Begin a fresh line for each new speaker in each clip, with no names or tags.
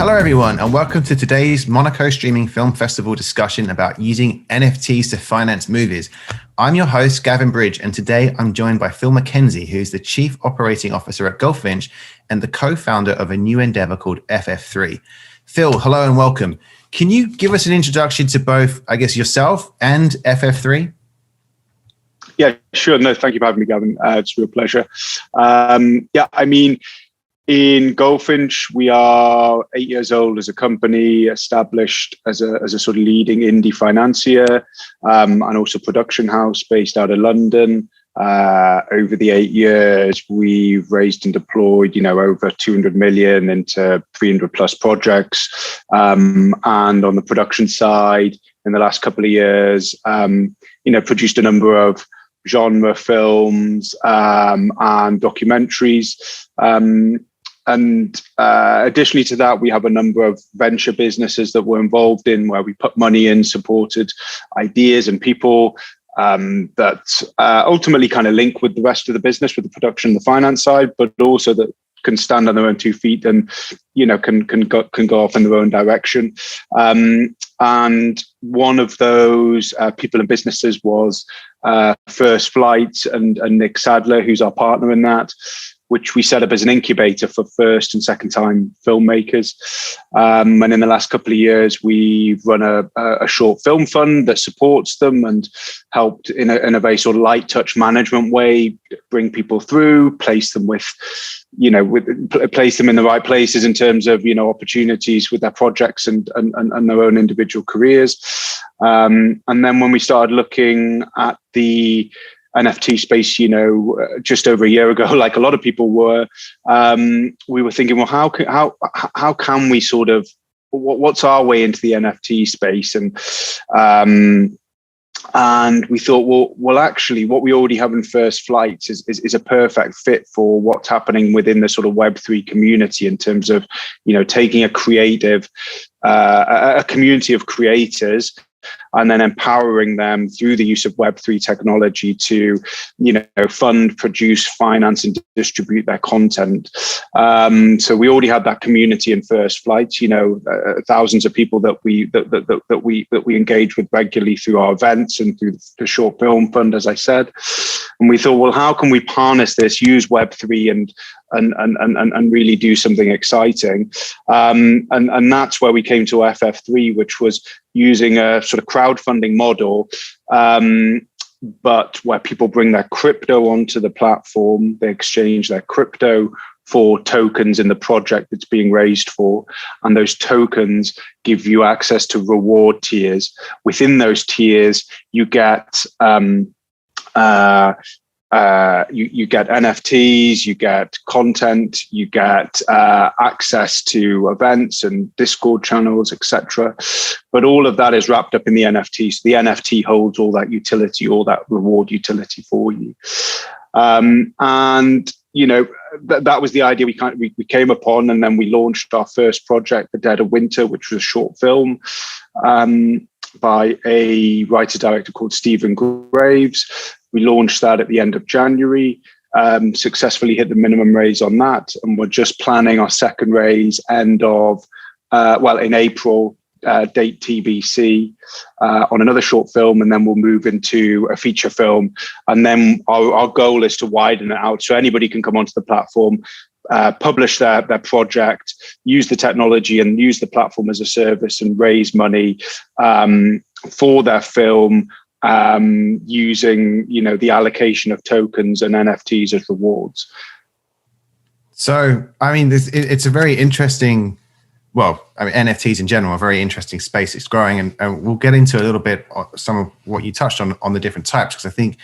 Hello everyone, and welcome to today's Monaco Streaming Film Festival discussion about using NFTs to finance movies. I'm your host, Gavin Bridge, and today I'm joined by Phil McKenzie, who's the Chief Operating Officer at Goldfinch and the co-founder of a new endeavor called FF3. Phil, hello and welcome. Can you give us an introduction to both, I guess, yourself and FF3?
Yeah, sure. No, thank you for having me, Gavin. It's a real pleasure. In Goldfinch, we are 8 years old as a company, established as a sort of leading indie financier, and also production house based out of London. Over the 8 years, we've raised and deployed, over 200 million into 300 plus projects. And on the production side, in the last couple of years, produced a number of genre films and documentaries. And additionally to that, we have a number of venture businesses that we're involved in where we put money in, supported ideas and people that ultimately kind of link with the rest of the business, with the production, the finance side, but also that can stand on their own 2 feet and, can go off in their own direction. And one of those people and businesses was First Flight and Nick Sadler, who's our partner in that, which we set up as an incubator for first and second time filmmakers. And in the last couple of years, we've run a short film fund that supports them and helped in a very sort of light touch management way, bring people through, place them place them in the right places in terms of, opportunities with their projects and their own individual careers. And then when we started looking at the NFT space, just over a year ago, like a lot of people were, we were thinking, well, how can we sort of, what's our way into the NFT space? And we thought, well, actually, what we already have in First Flight is a perfect fit for what's happening within the sort of Web3 community in terms of, taking a community of creators and then empowering them through the use of Web3 technology to, fund, produce, finance, and distribute their content. So we already had that community in First Flight, thousands of people that we engage with regularly through our events and through the short film fund, as I said. And we thought, well, how can we harness this, use Web3 and really do something exciting? And that's where we came to FF3, which was using a sort of crowdfunding model, but where people bring their crypto onto the platform, they exchange their crypto for tokens in the project that's being raised for. And those tokens give you access to reward tiers. Within those tiers, you get you get NFTs, you get content, you get access to events and Discord channels, etc. But all of that is wrapped up in the NFT. So the NFT holds all that utility, all that reward utility for you. That was the idea we came upon, and then we launched our first project, The Dead of Winter, which was a short film by a writer-director called Stephen Graves. We launched that at the end of January, successfully hit the minimum raise on that, and we're just planning our second raise in April, date TBC, on another short film, and then we'll move into a feature film. And then our goal is to widen it out so anybody can come onto the platform, publish their project, use the technology and use the platform as a service and raise money for their film, using the allocation of tokens and NFTs as rewards.
So, it's a very interesting. NFTs in general are a very interesting space. It's growing, and we'll get into a little bit some of what you touched on the different types, because I think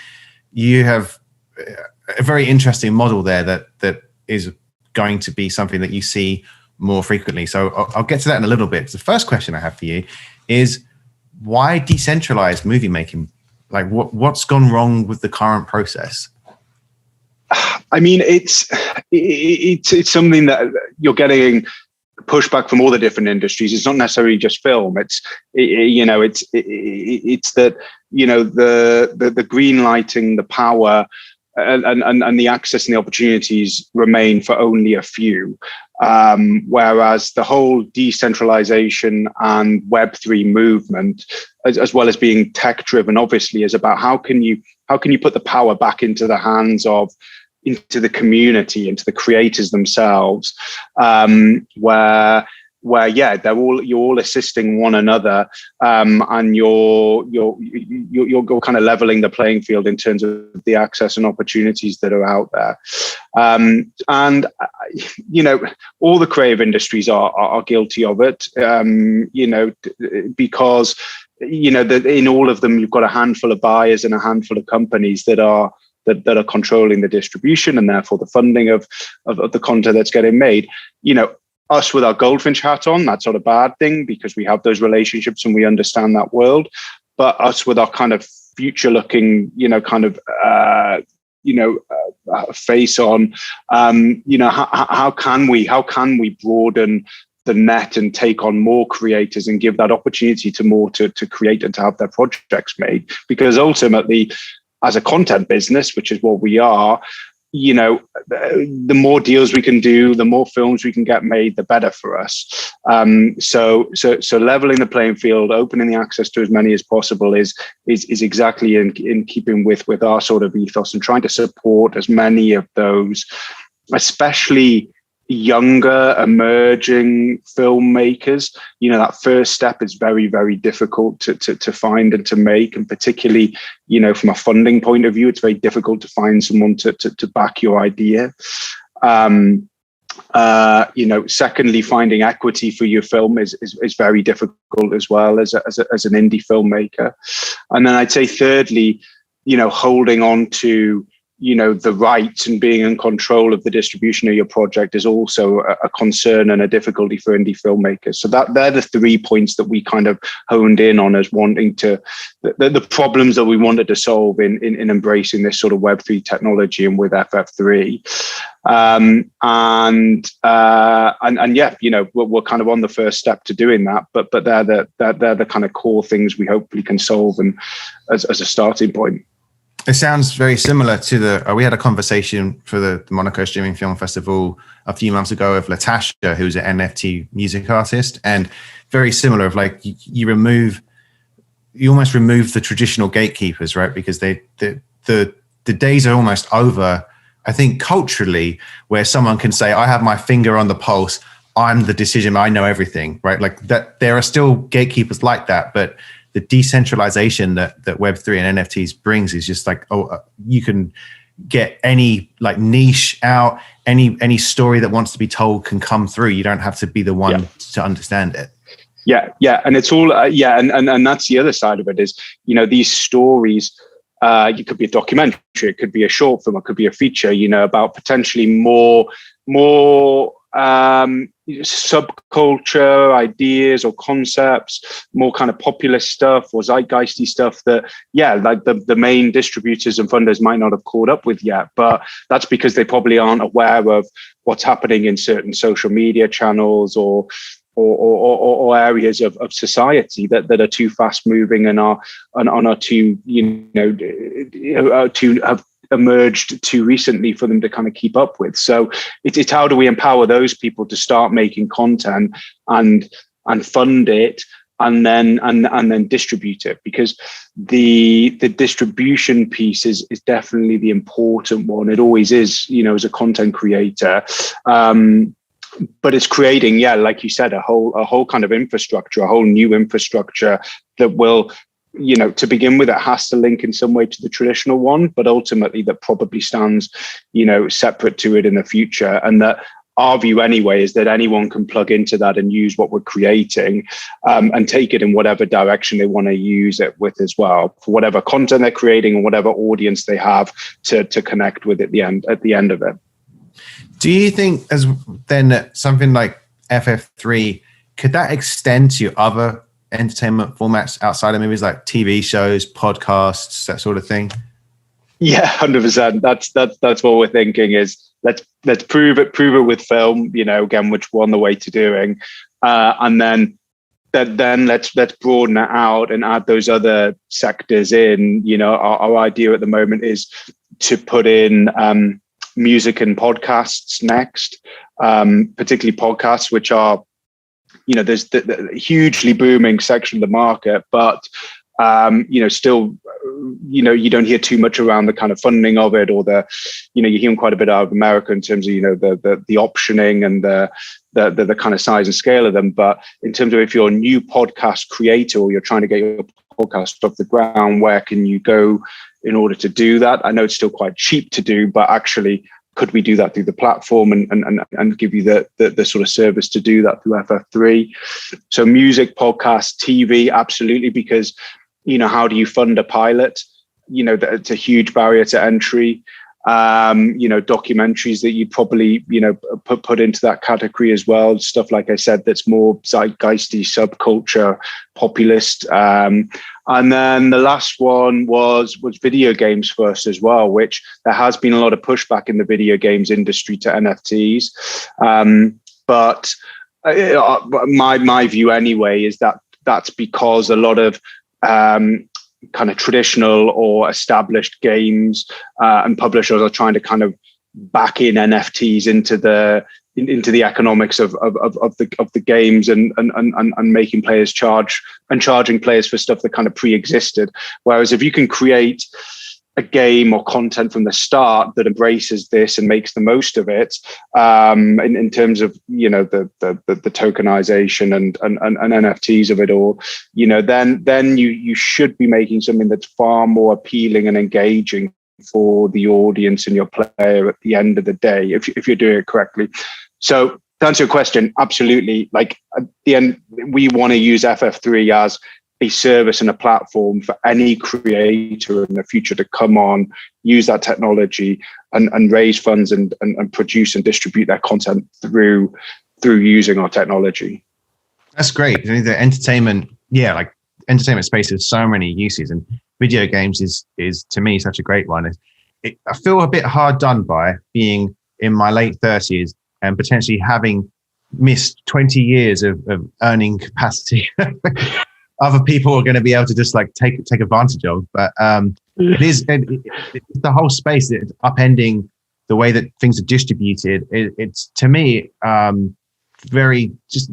you have a very interesting model there that is going to be something that you see more frequently. So I'll get to that in a little bit. The first question I have for you is, why decentralized movie making? Like, what's gone wrong with the current process?
It's something that you're getting pushback from all the different industries. It's not necessarily just film. It's that the green lighting, the power and the access and the opportunities remain for only a few. Whereas the whole decentralization and Web3 movement, as well as being tech driven, obviously, is about how can you put the power back into the hands of, into the community, into the creators themselves, where you're all assisting one another, and you're kind of leveling the playing field in terms of the access and opportunities that are out there. And all the creative industries are guilty of it, because in all of them you've got a handful of buyers and a handful of companies that are controlling the distribution and therefore the funding of the content that's getting made. Us with our Goldfinch hat on, that's not a bad thing because we have those relationships and we understand that world. But us with our kind of future looking, face on, how can we broaden the net and take on more creators and give that opportunity to more to create and to have their projects made? Because ultimately, as a content business, which is what we are, the more deals we can do, the more films we can get made, the better for us. So leveling the playing field, opening the access to as many as possible is exactly in keeping with our sort of ethos, and trying to support as many of those, especially younger emerging filmmakers. That first step is very, very difficult to find and to make, and particularly from a funding point of view, it's very difficult to find someone to back your idea. Secondly, finding equity for your film is very difficult as well as an indie filmmaker. And then I'd say thirdly, holding on to the rights and being in control of the distribution of your project is also a concern and a difficulty for indie filmmakers. So they're the 3 points that we kind of honed in on as wanting to, the problems that we wanted to solve in embracing this sort of Web3 technology and with FF3. We're kind of on the first step to doing that, but they're the kind of core things we hopefully can solve and as a starting point.
It sounds very similar to we had a conversation for the Monaco Streaming Film Festival a few months ago with Latasha, who's an NFT music artist, and very similar of like you almost remove the traditional gatekeepers, right? Because the days are almost over, I think, culturally, where someone can say, I have my finger on the pulse, I'm the decision, I know everything, right? Like that, there are still gatekeepers like that, but the decentralization that Web3 and NFTs brings is just like, you can get any like niche out, any story that wants to be told can come through. You don't have to be the one to understand it.
Yeah. And it's all, and that's the other side of it is, these stories, it could be a documentary, it could be a short film, it could be a feature, about potentially more subculture ideas or concepts, more kind of populist stuff or zeitgeisty stuff that, like the main distributors and funders might not have caught up with yet. But that's because they probably aren't aware of what's happening in certain social media channels or areas of society that are too fast moving and are too, to have emerged too recently for them to kind of keep up with. So it's how do we empower those people to start making content and fund it and then distribute it, because the distribution piece is definitely the important one. It always is, as a content creator. But it's creating, like you said, a whole kind of infrastructure, a whole new infrastructure that will, to begin with, it has to link in some way to the traditional one, but ultimately that probably stands, separate to it in the future. And that our view anyway is that anyone can plug into that and use what we're creating, and take it in whatever direction they want to use it with as well, for whatever content they're creating and whatever audience they have to connect with at the end of it.
Do you think then something like FF3, could that extend to other entertainment formats outside of movies, like TV shows, podcasts, that sort of thing?
Yeah, 100%. That's what we're thinking is let's prove it with film, again, which we're on the way to doing, and then let's broaden it out and add those other sectors in. Our idea at the moment is to put in music and podcasts next, particularly podcasts, which are, there's the hugely booming section of the market, but still, you don't hear too much around the kind of funding of it, or you hear quite a bit out of America in terms of, the optioning and the kind of size and scale of them. But in terms of if you're a new podcast creator or you're trying to get your podcast off the ground, where can you go in order to do that? I know it's still quite cheap to do, but actually, could we do that through the platform and give you the sort of service to do that through FF3? So music, podcast, TV, absolutely, because, how do you fund a pilot? It's a huge barrier to entry. Documentaries that you'd probably, put into that category as well. Stuff, like I said, that's more zeitgeisty, subculture, populist. And then the last one was video games first as well, which there has been a lot of pushback in the video games industry to NFTs. But my view anyway is that that's because a lot of kind of traditional or established games and publishers are trying to kind of back in NFTs into the economics of the games and making players charging players for stuff that kind of pre-existed. Whereas if you can create a game or content from the start that embraces this and makes the most of it, in terms of the tokenization and NFTs of it all, then you should be making something that's far more appealing and engaging for the audience and your player at the end of the day, if you're doing it correctly. So to answer your question, absolutely. Like at the end, we want to use FF3 as a service and a platform for any creator in the future to come on, use that technology and raise funds and produce and distribute their content through using our technology.
That's great. The entertainment space has so many uses, and video games is to me such a great one. I feel a bit hard done by being in my late 30s and potentially having missed 20 years of earning capacity. Other people are going to be able to just like take advantage of, but it's the whole space that's upending the way that things are distributed. It's to me very just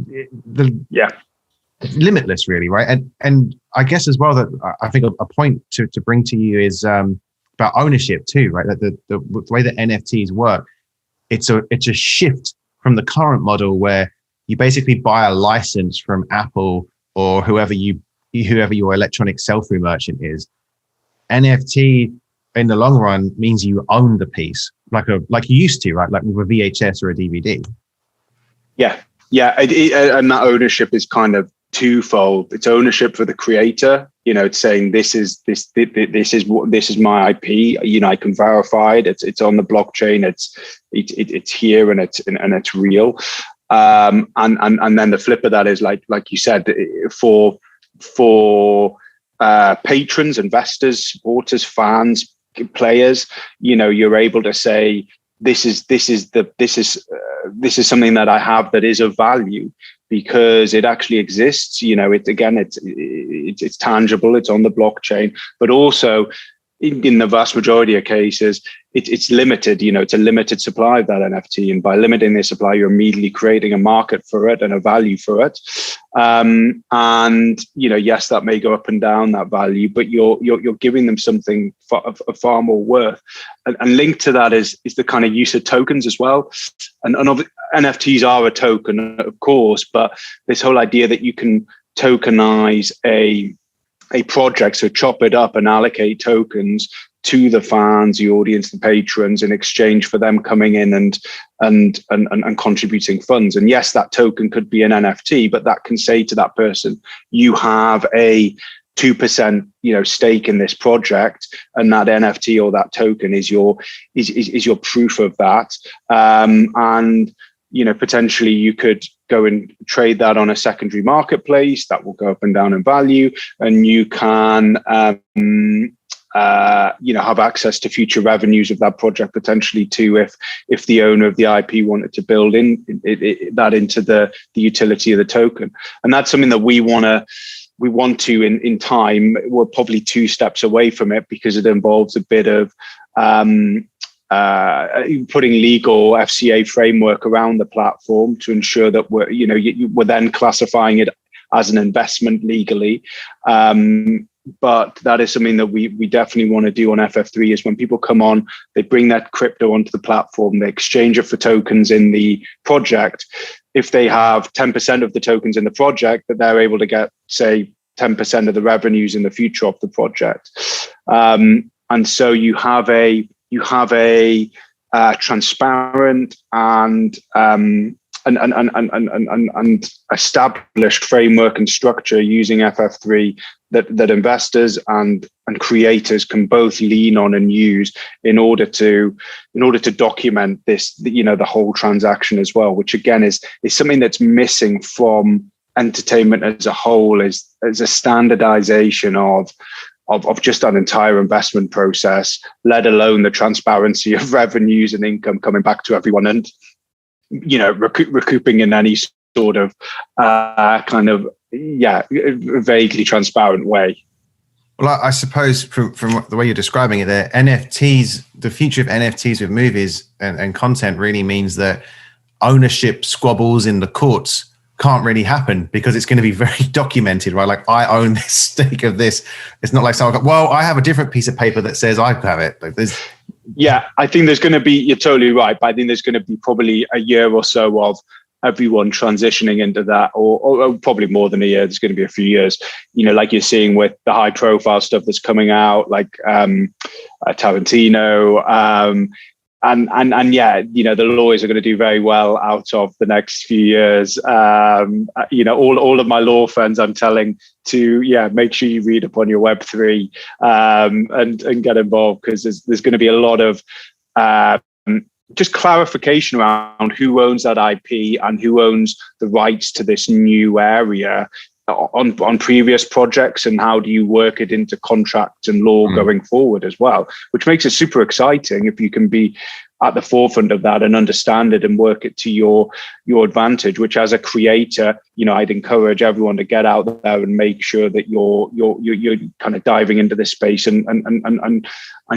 limitless, really, right? And I guess as well that I think a point to bring to you is about ownership too, right? That the way that NFTs work, it's a shift from the current model where you basically buy a license from Apple or whoever your electronic sell-through merchant is. NFT in the long run means you own the piece, like you used to, right? Like with a VHS or a DVD. Yeah.
And that ownership is kind of twofold. It's ownership for the creator. It's saying this is my IP. I can verify it. It's on the blockchain. It's here and it's real. And then the flip of that is like you said, for patrons, investors, supporters, fans, players, you're able to say this is something that I have that is of value because it actually exists. It's tangible, it's on the blockchain, but also in the vast majority of cases, it's limited. It's a limited supply of that NFT, and by limiting the supply, you're immediately creating a market for it and a value for it. Yes, that may go up and down, that value, but you're giving them something of far more worth. And linked to that is the kind of use of tokens as well. And NFTs are a token, of course, but this whole idea that you can tokenize a project, so chop it up and allocate tokens to the fans, the audience, the patrons, in exchange for them coming in and contributing funds. And yes, that token could be an NFT, but that can say to that person, you have a 2% stake in this project, and that NFT or that token is your proof of that. And potentially you could go and trade that on a secondary marketplace that will go up and down in value, and you can have access to future revenues of that project potentially too, if the owner of the IP wanted to build that into the utility of the token. And that's something that we want we want to in time, we're probably 2 steps away from it, because it involves a bit of putting legal FCA framework around the platform to ensure that we're then classifying it as an investment legally. But that is something that we definitely want to do on FF3, is when people come on, they bring that crypto onto the platform, they exchange it for tokens in the project. If they have 10% of the tokens in the project, that they're able to get, say, 10% of the revenues in the future of the project. And so you have a transparent and established framework and structure using FF3 that investors and creators can both lean on and use in order to document this, the whole transaction as well, which again is something that's missing from entertainment as a whole, is a standardization of just an entire investment process, let alone the transparency of revenues and income coming back to everyone, and recouping in any sort of vaguely transparent way.
Well, I suppose from the way you're describing it there, NFTs, the future of NFTs with movies and content really means that ownership squabbles in the courts can't really happen, because it's going to be very documented, right? Like, I own this stake of this. It's not like someone goes, well, I have a different piece of paper that says I have it. Like,
I think there's going to be, you're totally right, but I think there's going to be probably a year or so of everyone transitioning into that, or probably more than a year. There's going to be a few years, like you're seeing with the high profile stuff that's coming out, like Tarantino, the lawyers are going to do very well out of the next few years. All of my law friends, I'm telling to, make sure you read up on your Web3 and get involved, because there's going to be a lot of just clarification around who owns that IP and who owns the rights to this new area on previous projects, and how do you work it into contracts and law going forward as well, which makes it super exciting if you can be at the forefront of that and understand it and work it to your advantage, which as a creator, I'd encourage everyone to get out there and make sure that you're kind of diving into this space and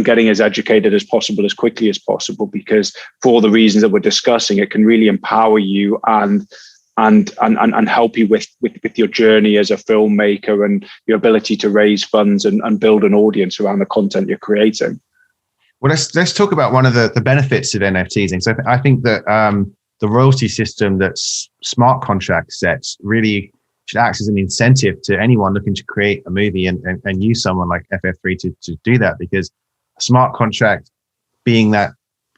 getting as educated as possible, as quickly as possible, because for all the reasons that we're discussing, it can really empower you and help you with your journey as a filmmaker and your ability to raise funds and build an audience around the content you're creating.
Well, let's talk about one of the benefits of NFTs. And so I think that the royalty system that smart contract sets really should act as an incentive to anyone looking to create a movie and use someone like FF3 to do that, because a smart contract being that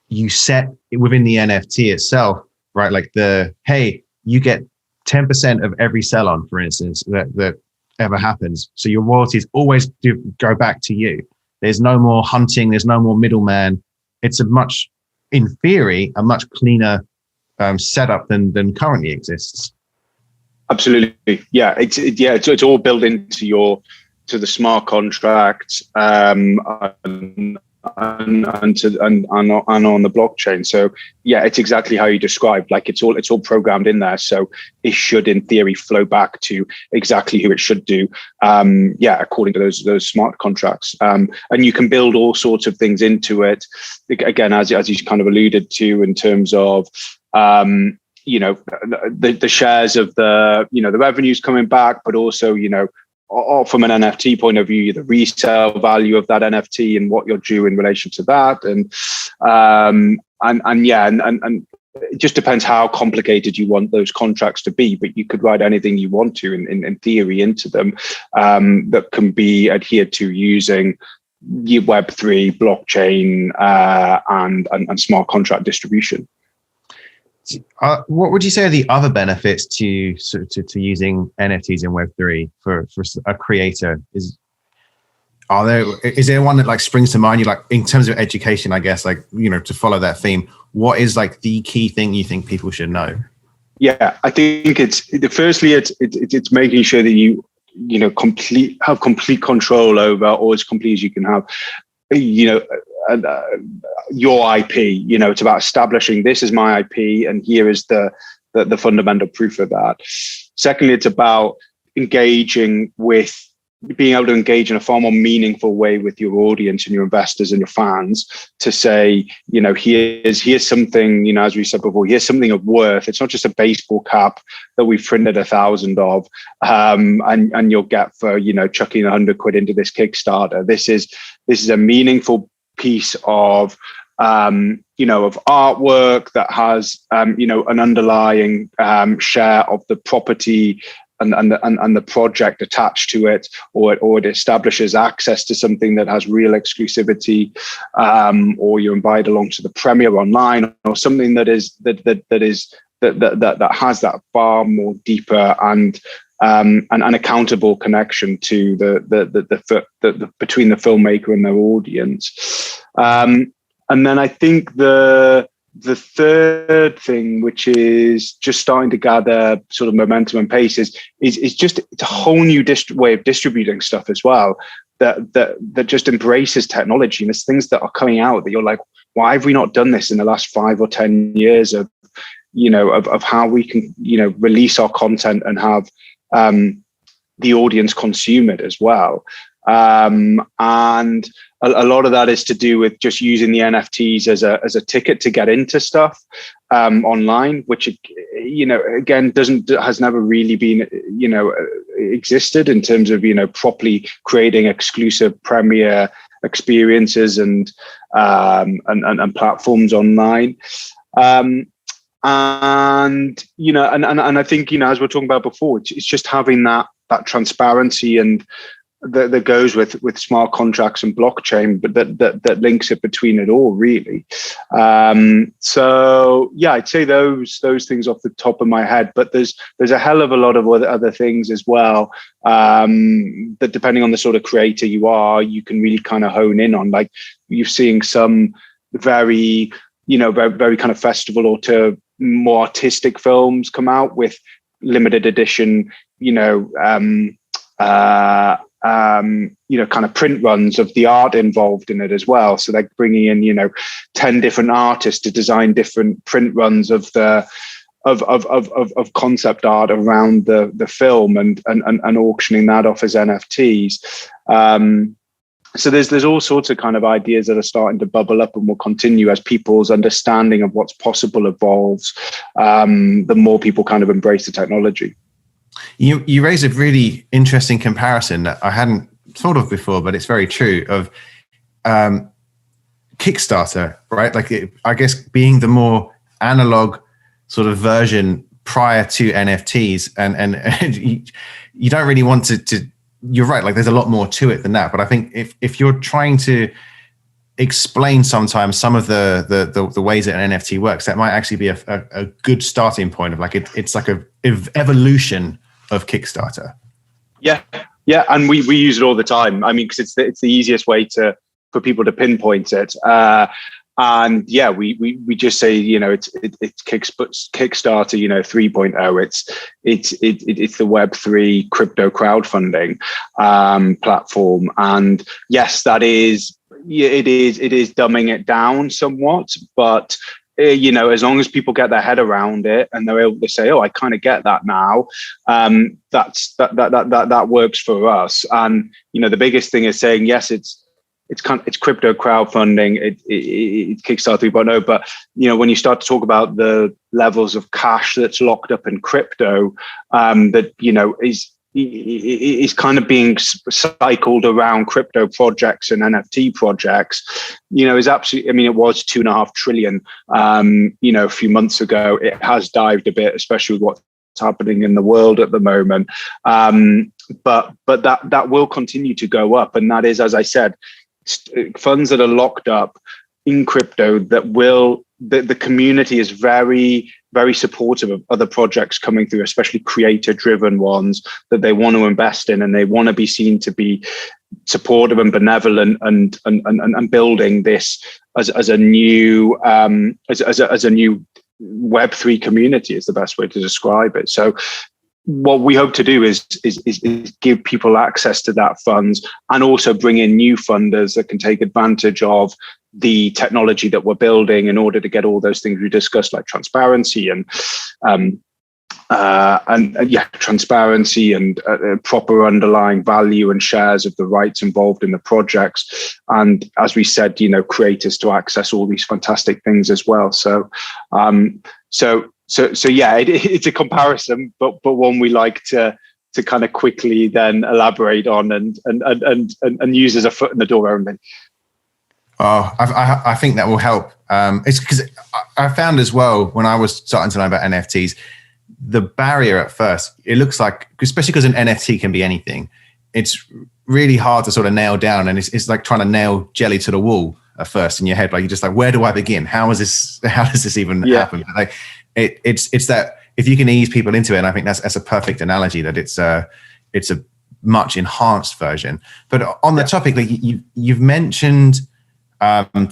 you set within the NFT itself, right? Like you get 10% of every sell-on, for instance, that ever happens. So your royalties always do go back to you. There's no more hunting. There's no more middleman. It's in theory, a much cleaner setup than currently exists.
Absolutely, yeah. It's all built into the smart contract and on the blockchain. So it's exactly how you described. Like it's all programmed in there. So it should, in theory, flow back to exactly who it should do. According to those smart contracts. And you can build all sorts of things into it. Again, as you kind of alluded to, in terms of the shares of the revenues coming back, but also or from an NFT point of view, the resale value of that NFT and what you're due in relation to that, and it just depends how complicated you want those contracts to be. But you could write anything you want to in theory into them that can be adhered to using Web3, blockchain, and smart contract distribution.
What would you say are the other benefits to using NFTs in Web3 for a creator? Is there one that like springs to mind? You like in terms of education, I guess, like to follow that theme. What is like the key thing you think people should know? Yeah,
I think it's making sure that you have complete control over, or as complete as you can have, your IP. It's about establishing this is my IP, and here is the fundamental proof of that. Secondly, it's about being able to engage in a far more meaningful way with your audience and your investors and your fans, to say, here's something, as we said before, here's something of worth. It's not just a baseball cap that we've printed 1,000 of, and you'll get for, chucking 100 quid into this Kickstarter. This is a meaningful piece of artwork that has, an underlying share of the property and the project attached to it, or it establishes access to something that has real exclusivity, or you're invited along to the premiere online, or something that has that far more deeper and accountable connection to the between the filmmaker and their audience. And then I think the third thing, which is just starting to gather sort of momentum and pace, is just, it's a whole new way of distributing stuff as well, that just embraces technology. And there's things that are coming out that you're like, why have we not done this in the last 5 or 10 years of how we can, release our content and have the audience consume it as well. And a lot of that is to do with just using the NFTs as a ticket to get into stuff online, which, again, has never really been, existed in terms of, properly creating exclusive premiere experiences and platforms online. And I think, as we're talking about before, it's just having that transparency and that goes with smart contracts and blockchain, but that links it between it all, really. So yeah, I'd say those things off the top of my head, but there's a hell of a lot of other things as well, that depending on the sort of creator you are, you can really kind of hone in on. Like, you're seeing some very very kind of festival or to more artistic films come out with limited edition, kind of print runs of the art involved in it as well. So they're bringing in, 10 different artists to design different print runs of concept art around the film and auctioning that off as NFTs. So there's all sorts of kind of ideas that are starting to bubble up and will continue as people's understanding of what's possible evolves, the more people kind of embrace the technology.
You raise a really interesting comparison that I hadn't thought of before, but it's very true, of Kickstarter, right? Like, I guess being the more analog sort of version prior to NFTs, and you don't really want to, you're right, like there's a lot more to it than that. But I think if you're trying to explain sometimes some of the ways that an NFT works, that might actually be a good starting point of like, it's like a evolution of Kickstarter. Yeah,
and we use it all the time. I mean, because it's the easiest way for people to pinpoint it. And yeah, we just say, it's Kickstarter, 3.0. It's the Web3 crypto crowdfunding platform. And yes, it is dumbing it down somewhat, but as long as people get their head around it and they're able to say, oh, I kind of get that now, that works for us. And the biggest thing is saying, yes, it's crypto crowdfunding, it's Kickstarter 3.0, but when you start to talk about the levels of cash that's locked up in crypto, that is kind of being cycled around crypto projects and NFT projects, is absolutely, I mean, it was 2.5 trillion, a few months ago. It has dived a bit, especially with what's happening in the world at the moment. But that will continue to go up. And that is, as I said, funds that are locked up in crypto the community is very, very supportive of other projects coming through, especially creator driven ones that they want to invest in, and they want to be seen to be supportive and benevolent and building this as a new Web3 community is the best way to describe it. So what we hope to do is give people access to that funds, and also bring in new funders that can take advantage of the technology that we're building in order to get all those things we discussed, like transparency and transparency and proper underlying value and shares of the rights involved in the projects. And as we said, creators to access all these fantastic things as well. So it's a comparison, but one we like to kind of quickly then elaborate on and use as a foot in the door only.
Oh, I think that will help. It's because I found as well, when I was starting to learn about NFTs, the barrier at first, it looks like, especially because an NFT can be anything, it's really hard to sort of nail down. And it's like trying to nail jelly to the wall at first in your head. Like you're just like, where do I begin? How does this even happen? Like it's that if you can ease people into it, and I think that's a perfect analogy, that it's a much enhanced version. But on the topic, like you've mentioned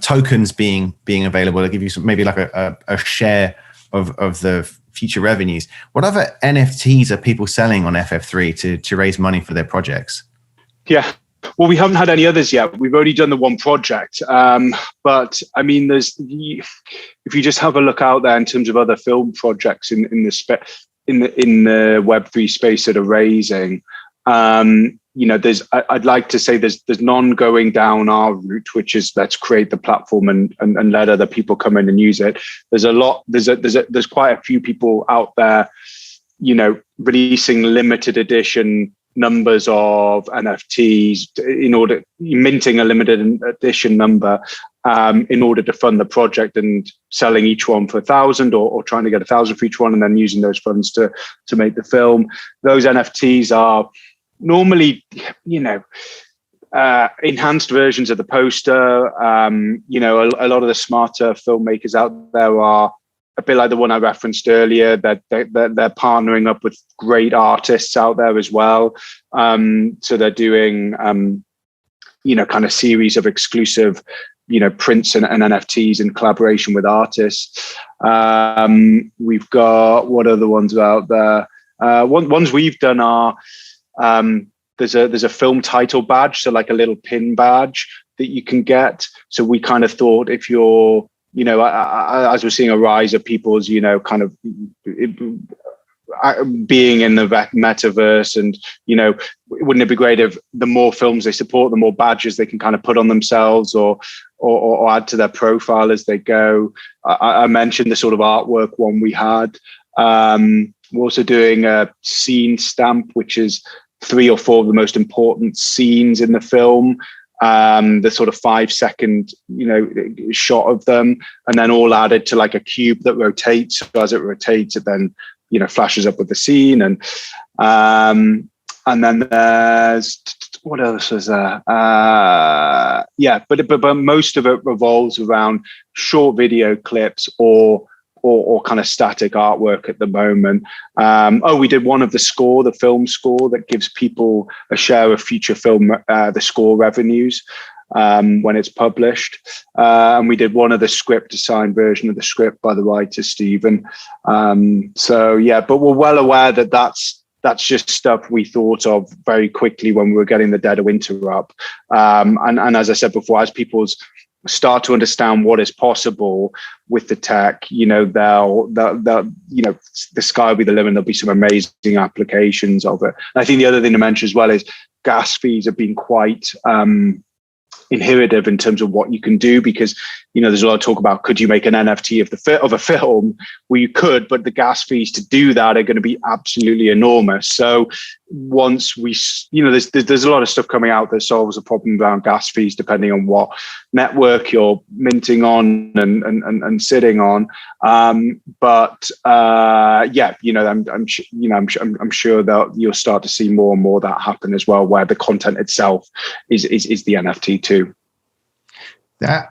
tokens being available to give you maybe like a share of the future revenues. What other NFTs are people selling on FF3 to raise money for their projects?
Yeah, well, we haven't had any others yet. We've only done the one project, but I mean, if you just have a look out there in terms of other film projects in the Web3 space that are raising. I'd like to say there's none going down our route, which is let's create the platform and let other people come in and use it. There's quite a few people out there, releasing limited edition numbers of NFTs minting a limited edition number in order to fund the project and selling each one for 1,000 or trying to get 1,000 for each one and then using those funds to make the film. Those NFTs are normally, enhanced versions of the poster. A lot of the smarter filmmakers out there are a bit like the one I referenced earlier, that they're partnering up with great artists out there as well. So they're doing, kind of series of exclusive, prints and NFTs in collaboration with artists. We've got, what other ones are out there? Ones we've done are, there's a film title badge, so like a little pin badge that you can get. So we kind of thought, if you're, as we're seeing a rise of people's, kind of being in the metaverse, and wouldn't it be great if the more films they support, the more badges they can kind of put on themselves or add to their profile as they go. I mentioned the sort of artwork one we had. We're also doing a scene stamp, which is 3 or 4 of the most important scenes in the film. The sort of 5-second, shot of them, and then all added to like a cube that rotates. So as it rotates, it then, flashes up with the scene. And then there's, what else is there? But most of it revolves around short video clips or kind of static artwork at the moment. We did one of the film score that gives people a share of future film, the score revenues when it's published. And we did one of the script, a signed version of the script by the writer, Stephen. But we're well aware that that's just stuff we thought of very quickly when we were getting the Dead of Winter up. And as I said before, as people's start to understand what is possible with the tech, they'll the sky will be the limit. There'll be some amazing applications of it. And I think the other thing to mention as well is gas fees have been quite inhibitive in terms of what you can do, because there's a lot of talk about, could you make an NFT of a film? Well, you could, but the gas fees to do that are going to be absolutely enormous. So once we, there's a lot of stuff coming out that solves the problem around gas fees depending on what network you're minting on and sitting on. I'm sure that you'll start to see more and more that happen as well, where the content itself is the NFT too.
That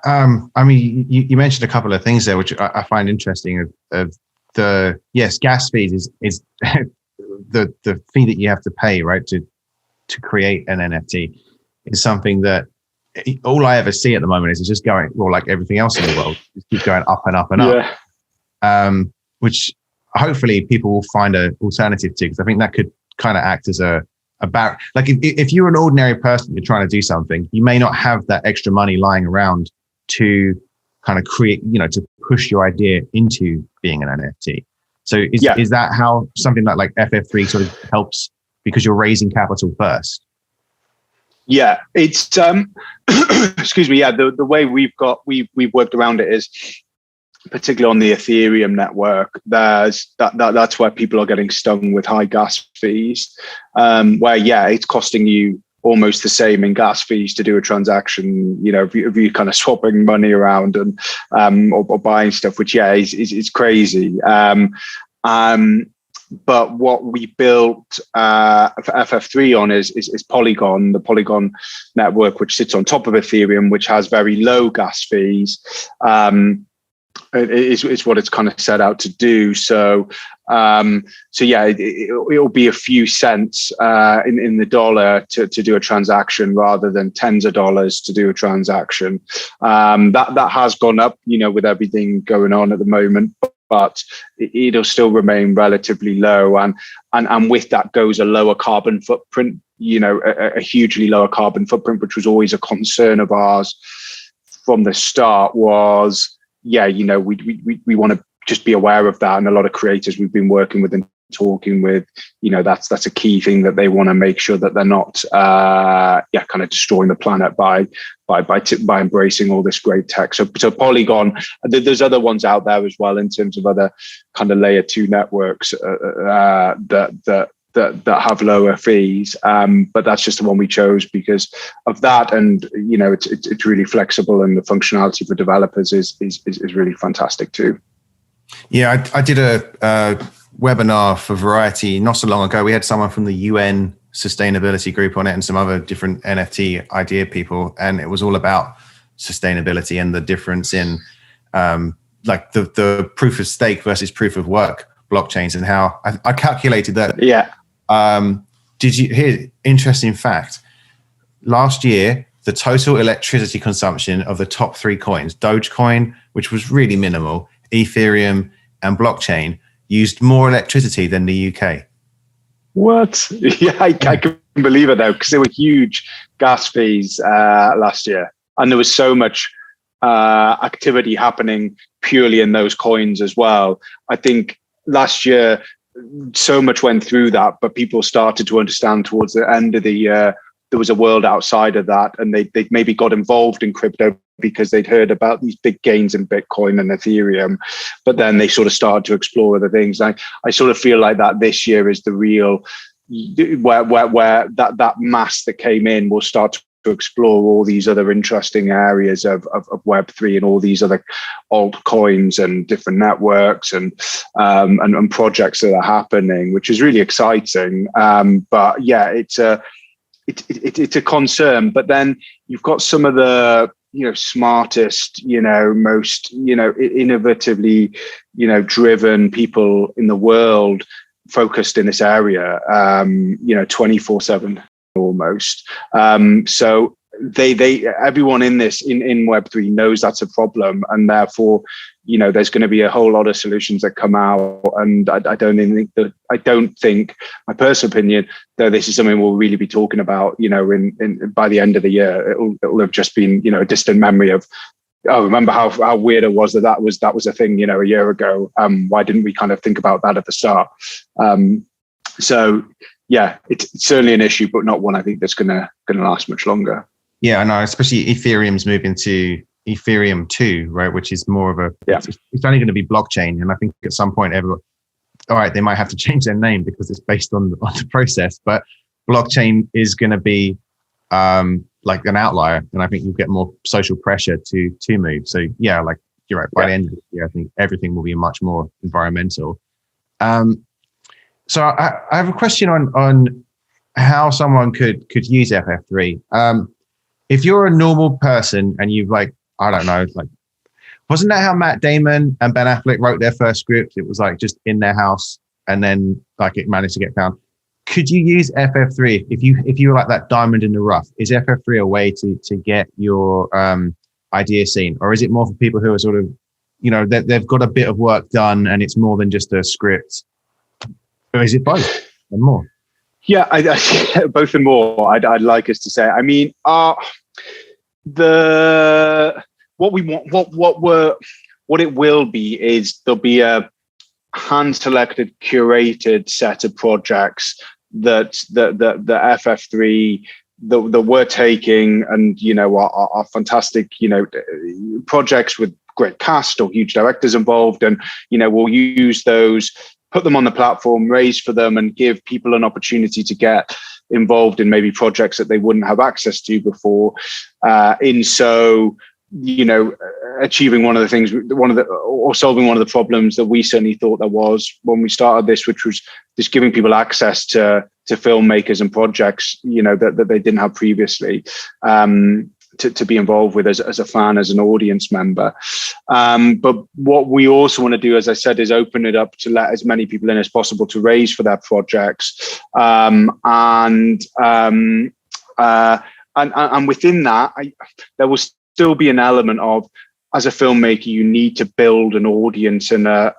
you mentioned a couple of things there, which I find interesting. Gas fees is the fee that you have to pay, right, to create an NFT is something that all I ever see at the moment is it's just going, well, like everything else in the world, just keep going up and up and up. Which hopefully people will find an alternative to, because I think that could kind of act as about like if you're an ordinary person, you're trying to do something, you may not have that extra money lying around to kind of create, to push your idea into being an NFT. So is that how something like FF3 sort of helps, because you're raising capital first?
Yeah, it's excuse me. Yeah, the way we've worked around it is, particularly on the Ethereum network, that's where people are getting stung with high gas fees, where it's costing you almost the same in gas fees to do a transaction, if you kind of swapping money around and or buying stuff, which is crazy. But what we built FF3 on is Polygon, the Polygon network, which sits on top of Ethereum, which has very low gas fees. Is what it's kind of set out to do. So it'll be a few cents in the dollar to do a transaction, rather than tens of dollars to do a transaction. That has gone up, with everything going on at the moment, but it'll still remain relatively low. And with that goes a lower carbon footprint, a hugely lower carbon footprint, which was always a concern of ours from the start. Was we want to just be aware of that. And a lot of creators we've been working with and talking with, that's a key thing, that they want to make sure that they're not, kind of destroying the planet by embracing all this great tech. So Polygon, there's other ones out there as well in terms of other kind of layer 2 networks that have lower fees, but that's just the one we chose because of that. And it's really flexible, and the functionality for developers is really fantastic too.
Yeah, I did a webinar for Variety not so long ago. We had someone from the UN sustainability group on it, and some other different NFT idea people, and it was all about sustainability and the difference in like the proof of stake versus proof of work blockchains, and how I calculated that.
Yeah.
Did you hear? Interesting fact. Last year, the total electricity consumption of the top 3 coins, Dogecoin, which was really minimal, Ethereum, and blockchain, used more electricity than the UK.
What? Yeah, I can believe it though, because there were huge gas fees last year, and there was so much activity happening purely in those coins as well. I think last year, so much went through that, but people started to understand towards the end of the year there was a world outside of that, and they maybe got involved in crypto because they'd heard about these big gains in Bitcoin and Ethereum, but then they sort of started to explore other things. I sort of feel like that this year is the real where that mass that came in will start to explore all these other interesting areas of Web3 and all these other altcoins and different networks and projects that are happening, which is really exciting. But yeah, it's a concern. But then you've got some of the smartest, most innovatively driven people in the world focused in this area, 24/7 almost. So they everyone in Web3 knows that's a problem, and therefore there's going to be a whole lot of solutions that come out. And I don't think, my personal opinion, that this is something we'll really be talking about in by the end of the year. It'll have just been a distant memory of, oh, remember how weird it was that was a thing a year ago. Why didn't we kind of think about that at the start? So yeah, it's certainly an issue, but not one I think that's gonna last much longer.
Yeah, I know, especially Ethereum's moving to Ethereum 2, right, which is more of a, it's only going to be blockchain. And I think at some point everyone, all right, they might have to change their name because it's based on the process, but blockchain is going to be like an outlier. And I think you'll get more social pressure to move. So yeah, like you're right, by the end of the year, I think everything will be much more environmental. So I have a question on how someone could use FF3. If you're a normal person and you've I don't know, wasn't that how Matt Damon and Ben Affleck wrote their first script? It was just in their house, and then it managed to get found. Could you use FF3 if you were like that diamond in the rough? Is FF3 a way to get your idea seen, or is it more for people who are sort of, they've got a bit of work done and it's more than just a script? Or is it both and more?
Yeah, both and more. I'd like us to say. I mean, what we want, what it will be is there'll be a hand-selected, curated set of projects that the FF3 that we're taking, and are fantastic, projects with great cast or huge directors involved, and we'll use those, put them on the platform, raise for them, and give people an opportunity to get involved in maybe projects that they wouldn't have access to before. Achieving one of the things, solving one of the problems that we certainly thought there was when we started this, which was just giving people access to filmmakers and projects, that they didn't have previously, to be involved with as a fan, as an audience member. But what we also want to do, as I said, is open it up to let as many people in as possible to raise for their projects. And within that, there will still be an element of, as a filmmaker, you need to build an audience and a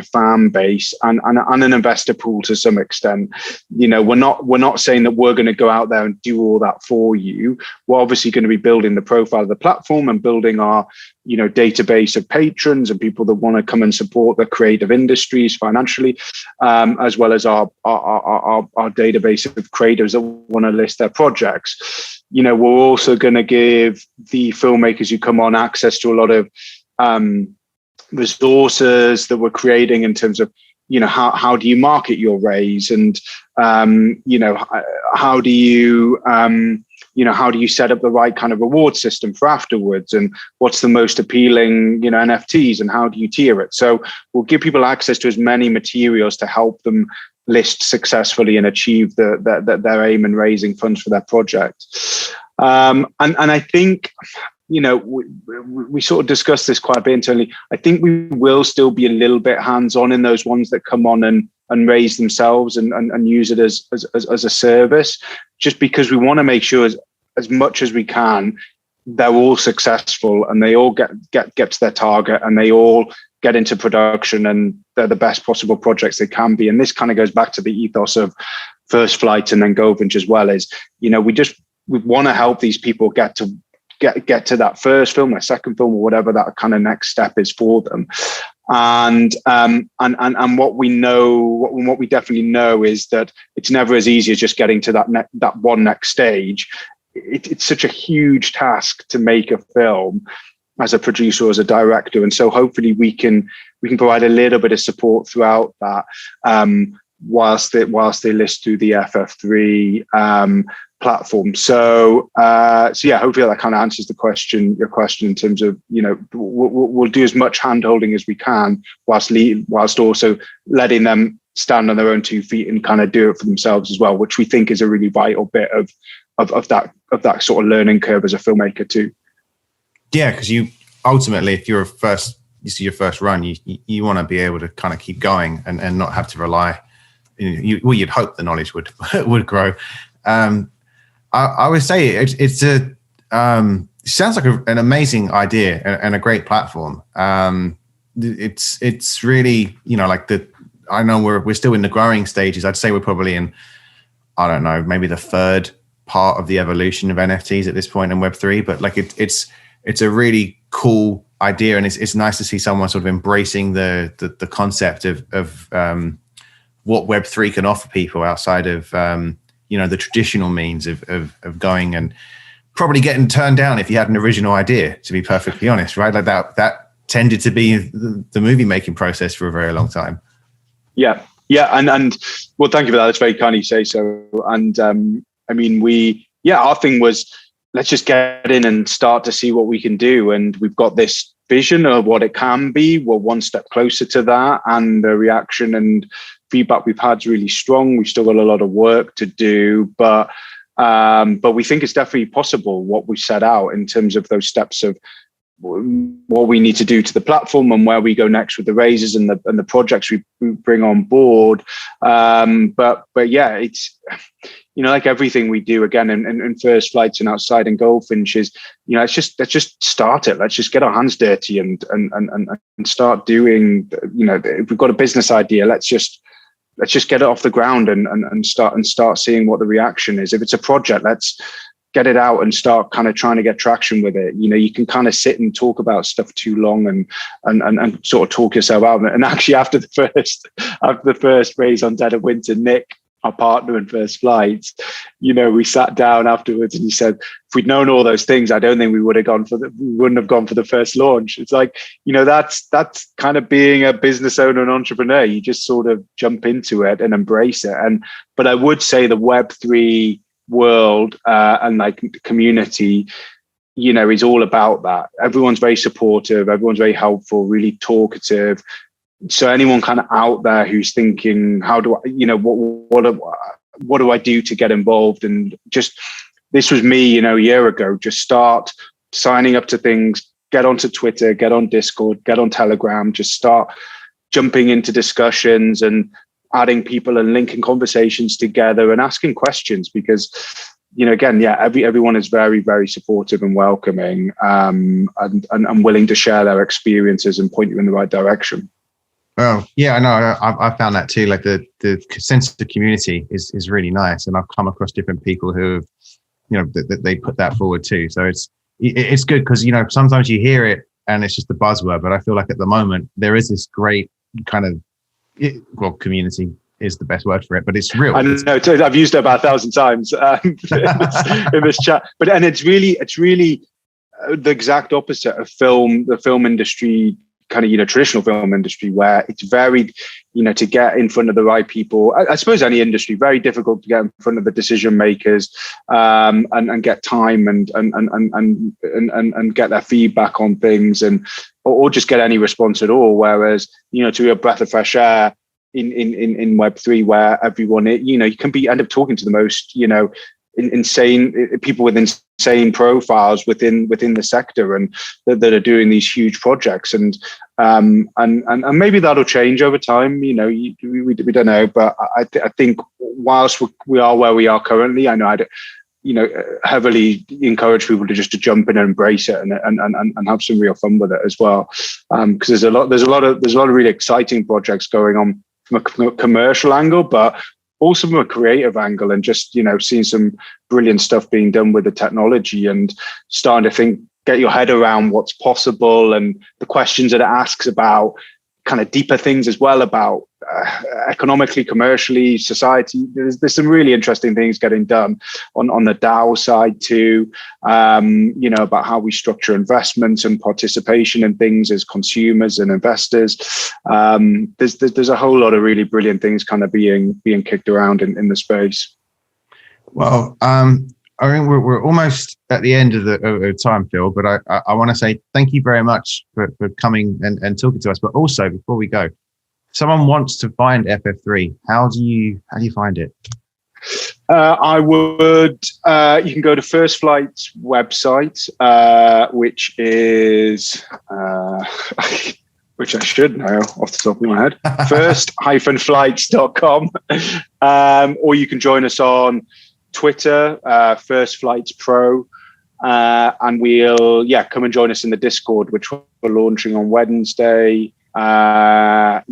fan base and an investor pool to some extent. We're not saying that we're going to go out there and do all that for you. We're obviously going to be building the profile of the platform and building our database of patrons and people that want to come and support the creative industries financially, as well as our database of creators that want to list their projects. We're also going to give the filmmakers who come on access to a lot of resources that we're creating in terms of, how do you market your raise, and how do you set up the right kind of reward system for afterwards, and what's the most appealing NFTs, and how do you tier it. So we'll give people access to as many materials to help them list successfully and achieve their aim in raising funds for their project. And I think, we sort of discussed this quite a bit internally. I think we will still be a little bit hands-on in those ones that come on and raise themselves and use it as a service, just because we want to make sure as much as we can, they're all successful and they all get to their target and they all get into production and they're the best possible projects they can be. And this kind of goes back to the ethos of First Flight and then Goldfinch as well, is, we want to help these people get to that first film, their second film, or whatever that kind of next step is for them. And what we definitely know is that it's never as easy as just getting to that one next stage. It's such a huge task to make a film as a producer or as a director, and so hopefully we can provide a little bit of support throughout that, whilst they list through the FF3 platform. So yeah, hopefully that kind of answers your question in terms of, we'll do as much hand-holding as we can whilst also letting them stand on their own 2 feet and kind of do it for themselves as well, which we think is a really vital bit of that sort of learning curve as a filmmaker too. Yeah,
because you ultimately, if you're your first run, you want to be able to kind of keep going and not have to rely. You'd hope the knowledge would grow. I would say it sounds like an amazing idea and a great platform. It's really, I know we're still in the growing stages. I'd say we're probably in, I don't know, maybe the third part of the evolution of NFTs at this point in Web3, but it's a really cool idea, and it's nice to see someone sort of embracing the concept of what Web3 can offer people outside of the traditional means of going and probably getting turned down if you had an original idea, to be perfectly honest, right? Like that tended to be the movie making process for a very long time.
Yeah, and well, thank you for that. That's very kind of you say so. And our thing was, let's just get in and start to see what we can do. And we've got this vision of what it can be. We're one step closer to that, and the reaction and feedback we've had is really strong. We've still got a lot of work to do, but we think it's definitely possible what we set out in terms of those steps of what we need to do to the platform and where we go next with the raises and the projects we bring on board. But yeah, it's, like everything we do again in First Flights and outside in Goldfinch is, let's just start it. Let's just get our hands dirty and start doing, if we've got a business idea, let's just get it off the ground and start seeing what the reaction is. If it's a project, let's get it out and start kind of trying to get traction with it. You can kind of sit and talk about stuff too long and sort of talk yourself out of it. And actually, after the first raise on Dead of Winter, Nick, our partner in First Flights, we sat down afterwards and he said, if we'd known all those things, I don't think we wouldn't have gone for the first launch. It's like, that's kind of being a business owner and entrepreneur. You just sort of jump into it and embrace it. But I would say the Web3 world and like community, is all about that. Everyone's very supportive, everyone's very helpful, really talkative. So anyone kind of out there who's thinking, how do I, what do I do to get involved? And just, this was me, a year ago, just start signing up to things, get onto Twitter, get on Discord, get on Telegram, just start jumping into discussions and adding people and linking conversations together and asking questions, because again, everyone is very, very supportive and welcoming, and willing to share their experiences and point you in the right direction.
Oh yeah, I know. I found that too. Like the sense of the community is really nice, and I've come across different people who have, they put that forward too. So it's good because sometimes you hear it and it's just a buzzword, but I feel like at the moment there is this great kind of community is the best word for it, but it's real.
I know, I've used it about 1,000 times in this chat. But it's really the exact opposite of the film industry, kind of traditional film industry, where it's very to get in front of the right people. I suppose any industry, very difficult to get in front of the decision makers, and get time and get their feedback on things, or just get any response at all. Whereas to be a breath of fresh air in Web3, where everyone you can end up talking to the most insane people with insane profiles within the sector, and that are doing these huge projects, and maybe that'll change over time. We don't know, but I think whilst we are where we are currently, I know I'd heavily encourage people to jump in and embrace it and have some real fun with it as well, because there's a lot of really exciting projects going on from a commercial angle, but also from a creative angle, and just seeing some brilliant stuff being done with the technology and starting to get your head around what's possible, and the questions that it asks about kind of deeper things as well, about economically, commercially, society. There's some really interesting things getting done on the DAO side too, about how we structure investments and participation in things as consumers and investors. There's a whole lot of really brilliant things kind of being kicked around in the space.
Well, I mean, we're almost at the end of the time, Phil, but I want to say thank you very much for coming and talking to us. But also, before we go, someone wants to find FF3. How do you find it?
I would. You can go to First Flight's website, which is which I should know off the top of my head. first-flights.com, or you can join us on Twitter, First Flights Pro, and we'll come and join us in the Discord, which we're launching on Wednesday. But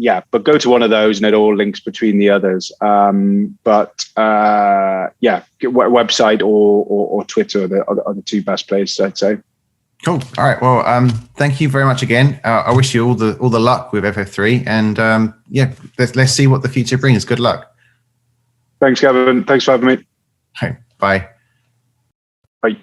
go to one of those and it all links between the others. Website or Twitter are the two best places, I'd say.
Cool. All right. Well, thank you very much again. I wish you all the luck with FF3, and let's see what the future brings. Good luck.
Thanks, Gavin. Thanks for having me.
Okay. Bye.
Bye.